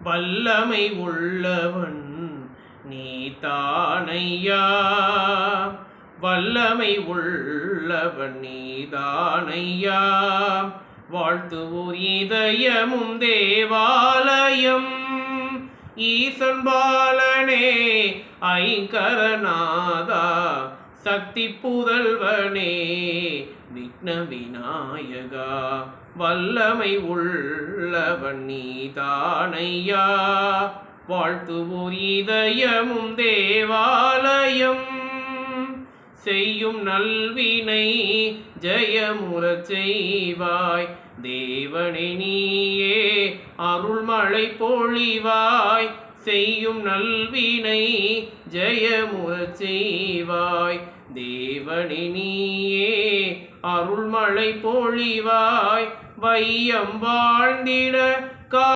வல்லமை உள்ளவன் நீதானையா, வல்லமை உள்ளவன் நீதானையா. வாழ்த்துவோர் இதயமும் தேவாலயம், ஈசன் பாலனே ஐங்கரநாதா, சக்தி புதல்வனே விக்ன விநாயகா. வல்லமை உள்ளவன் நீதானையா, வாழ்த்துவோர் இதயமும் தேவாலயம். செய்யும் நல்வினை ஜெயமுறச் செய்வாய், தேவனே நீயே அருள்மழை பொழிவாய். செய்யும் நல்வினை ஜெயமுறச் செய்வாய், தேவனே நீயே அருள்மழை பொழிவாய். வையம் வாழ்ந்திட